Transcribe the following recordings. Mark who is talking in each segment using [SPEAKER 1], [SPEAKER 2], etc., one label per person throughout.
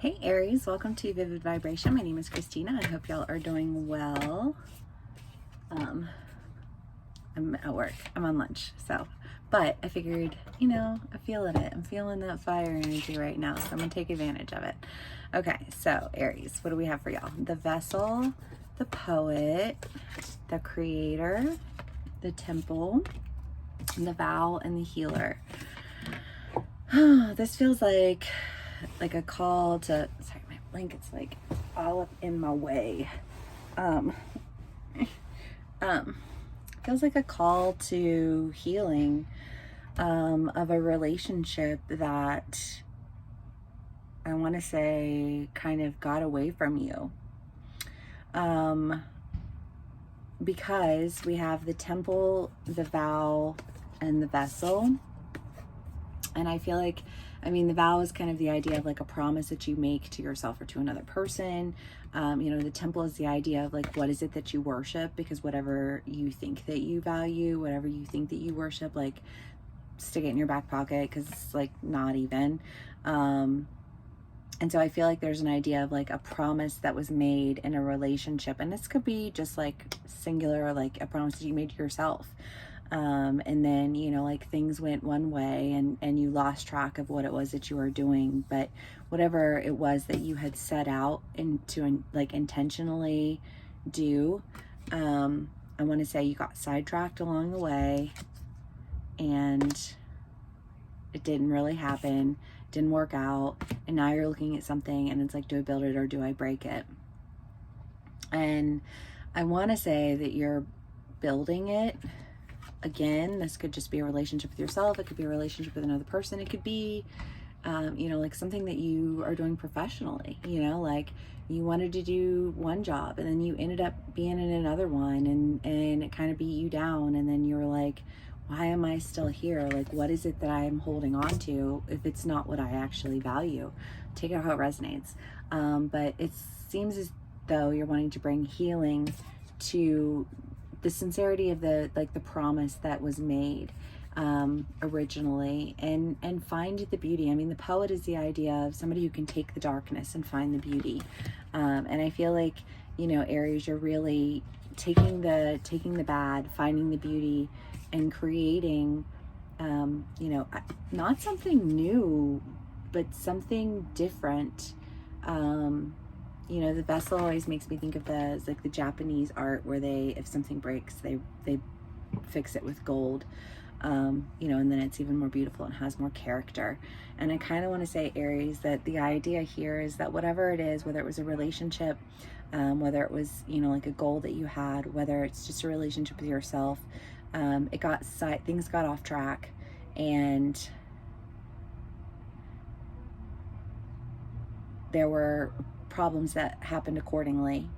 [SPEAKER 1] Hey Aries, welcome to Vivid Vibration. My name is Christina. I hope y'all are doing well. I'm at work. I'm on lunch. But I figured, I'm feeling it. I'm feeling that fire energy right now, so I'm going to take advantage of it. Okay, so Aries, what do we have for y'all? The Vessel, the Poet, the Creator, the Temple, the Vow, and the Healer. This feels like a call to, sorry, my blanket's like all up in my way. Feels like a call to healing of a relationship that I want to say kind of got away from you. Because we have the Temple, the Vow, and the Vessel. And I feel like, the vow is kind of the idea of like a promise that you make to yourself or to another person. The temple is the idea of like, what is it that you worship? Because whatever you think that you value, whatever you think that you worship, like stick it in your back pocket because it's like not even. And so I feel like there's an idea of like a promise that was made in a relationship. And this could be just like singular, like a promise that you made to yourself. And then, like things went one way and you lost track of what it was that you were doing. But whatever it was that you had set out to like intentionally do, I want to say you got sidetracked along the way and it didn't really happen, didn't work out. And now you're looking at something and it's like, do I build it or do I break it? And I want to say that you're building it. Again, this could just be a relationship with yourself. It could be a relationship with another person. It could be, like something that you are doing professionally, like you wanted to do one job and then you ended up being in another one and it kind of beat you down. And then you were like, why am I still here? Like, what is it that I'm holding on to if it's not what I actually value? Take it how it resonates. But it seems as though you're wanting to bring healing to the sincerity of the promise that was made originally and find the beauty. The poet is the idea of somebody who can take the darkness and find the beauty. And I feel like, Aries, you're really taking the bad, finding the beauty and creating, not something new, but something different. The vessel always makes me think of the Japanese art where if something breaks, they fix it with gold, and then it's even more beautiful and has more character. And I kind of want to say, Aries, that the idea here is that whatever it is, whether it was a relationship, whether it was, like a goal that you had, whether it's just a relationship with yourself, things got off track and there were problems that happened accordingly.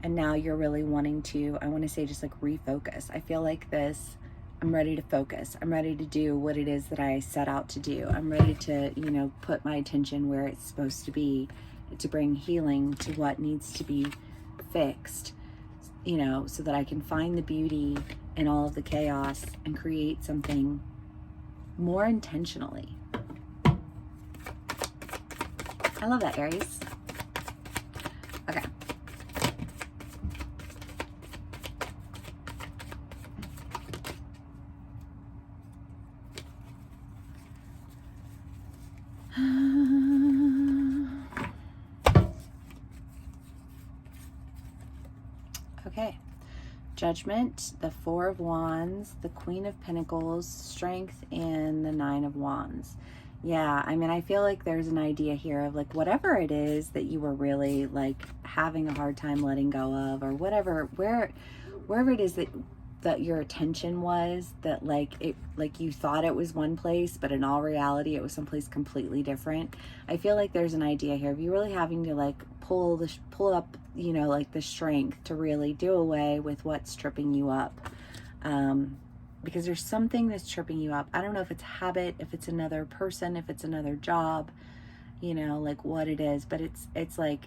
[SPEAKER 1] And now you're really wanting to, I want to say, just like refocus. I feel like I'm ready to focus. I'm ready to do what it is that I set out to do. I'm ready to, put my attention where it's supposed to be, to bring healing to what needs to be fixed, so that I can find the beauty in all of the chaos and create something more intentionally. I love that, Aries. Okay. Okay. Judgment, the Four of Wands, the Queen of Pentacles, Strength, and the Nine of Wands. Yeah, I feel like there's an idea here of like whatever it is that you were really like having a hard time letting go of, or wherever it is that your attention was, that like you thought it was one place, but in all reality it was someplace completely different. I feel like there's an idea here of you really having to like pull up, like the strength to really do away with what's tripping you up. Because there's something that's tripping you up. I don't know if it's habit, if it's another person, if it's another job, like what it is, but it's like,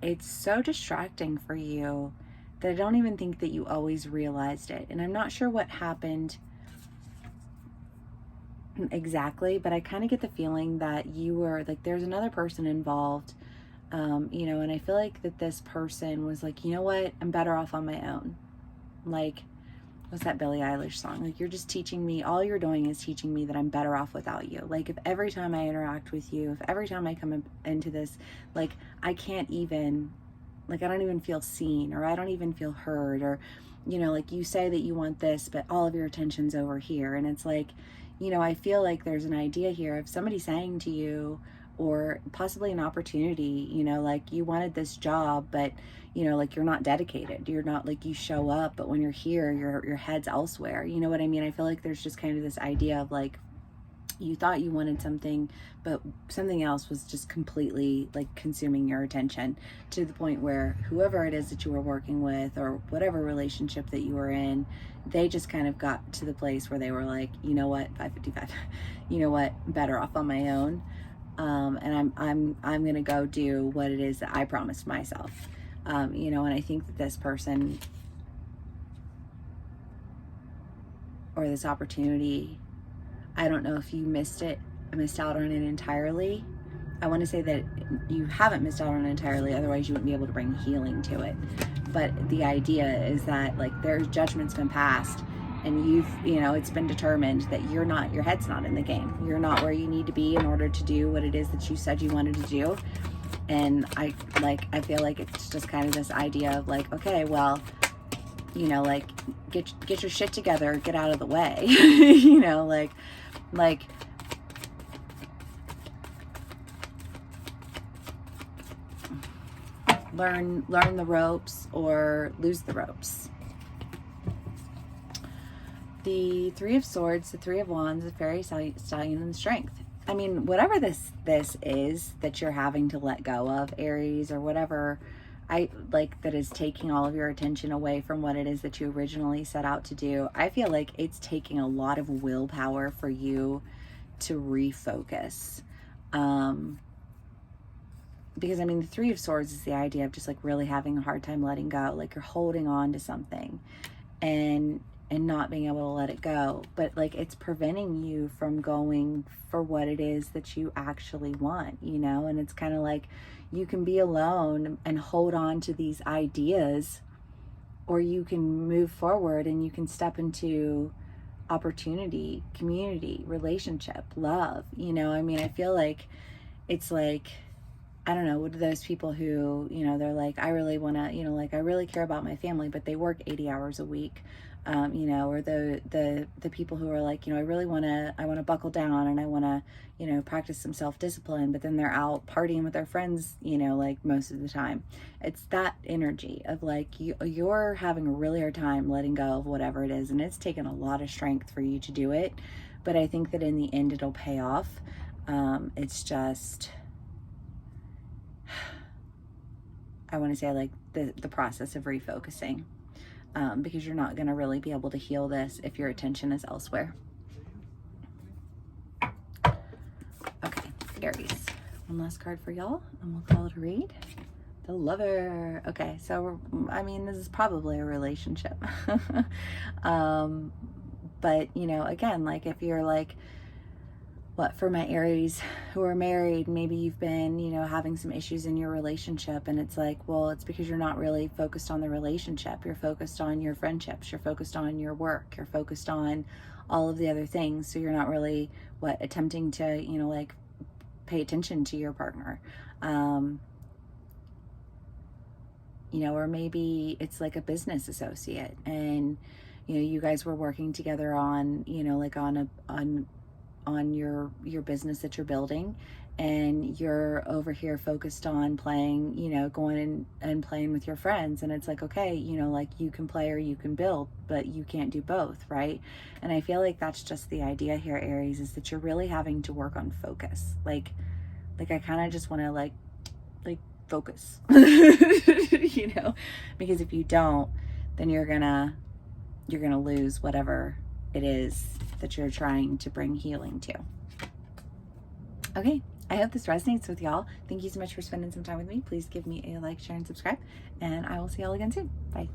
[SPEAKER 1] it's so distracting for you that I don't even think that you always realized it. And I'm not sure what happened exactly, but I kind of get the feeling that you were like, there's another person involved, you know, and I feel like that this person was like, you know what, I'm better off on my own. Like, what's that Billie Eilish song? Like, you're just teaching me, all you're doing is teaching me that I'm better off without you. Like, if every time I interact with you, if every time I come into this, like, I can't even, like, I don't even feel seen, or I don't even feel heard, or, you know, like, you say that you want this, but all of your attention's over here. And it's like, you know, I feel like there's an idea here of somebody saying to you, or possibly an opportunity, you know, like, you wanted this job, but, you know, like, you're not dedicated. You're not, like, you show up, but when you're here, your head's elsewhere. You know what I mean? I feel like there's just kind of this idea of, like, you thought you wanted something, but something else was just completely, like, consuming your attention, to the point where whoever it is that you were working with, or whatever relationship that you were in, they just kind of got to the place where they were like, you know what, 555, you know what, better off on my own. And I'm gonna go do what it is that I promised myself. You know, and I think that this person, or this opportunity, I don't know if you missed out on it entirely. I want to say that you haven't missed out on it entirely, otherwise you wouldn't be able to bring healing to it. But the idea is that, like, there's judgment's been passed, and you know, it's been determined that your head's not in the game. You're not where you need to be in order to do what it is that you said you wanted to do. And I feel like it's just kind of this idea of, like, okay, well, you know, like, get your shit together, get out of the way. You know, like learn the ropes or lose the ropes. The Three of Swords, the Three of Wands, the Fairy Stallion, and the Strength. I mean, whatever this is that you're having to let go of, Aries, or whatever, I like, that is taking all of your attention away from what it is that you originally set out to do. I feel like it's taking a lot of willpower for you to refocus. Because, I mean, the Three of Swords is the idea of just, like, really having a hard time letting go. Like, you're holding on to something and not being able to let it go. But, like, it's preventing you from going for what it is that you actually want, you know? And it's kind of like, you can be alone and hold on to these ideas, or you can move forward and you can step into opportunity, community, relationship, love. You know, I mean, I feel like it's like, I don't know, those people who, you know, they're like, I really want to, you know, like, I really care about my family, but they work 80 hours a week, you know, or the people who are like, you know, I want to buckle down, and I want to, you know, practice some self-discipline, but then they're out partying with their friends, you know, like, most of the time. It's that energy of, like, you're having a really hard time letting go of whatever it is, and it's taken a lot of strength for you to do it, but I think that in the end it'll pay off. It's just, I want to say, like, the process of refocusing, because you're not going to really be able to heal this if your attention is elsewhere. Okay, Aries. One last card for y'all, and we'll call it a read. The Lover. Okay, so, I mean, this is probably a relationship. But, you know, again, like, if you're like, for my Aries who are married, maybe you've been, you know, having some issues in your relationship, and it's like, well, it's because you're not really focused on the relationship. You're focused on your friendships. You're focused on your work. You're focused on all of the other things. So you're not really, attempting to, you know, like, pay attention to your partner. You know, or maybe it's like a business associate, and, you know, you guys were working together on, you know, like, on your business that you're building, and you're over here focused on playing, you know, going and playing with your friends, and it's like, okay, you know, like, you can play or you can build, but you can't do both, right? And I feel like that's just the idea here, Aries, is that you're really having to work on focus. Like I kind of just want to like focus. You know, because if you don't, then you're gonna lose whatever it is that you're trying to bring healing to. Okay, I hope this resonates with y'all. Thank you so much for spending some time with me. Please give me a like, share, and subscribe, and I will see y'all again soon. Bye.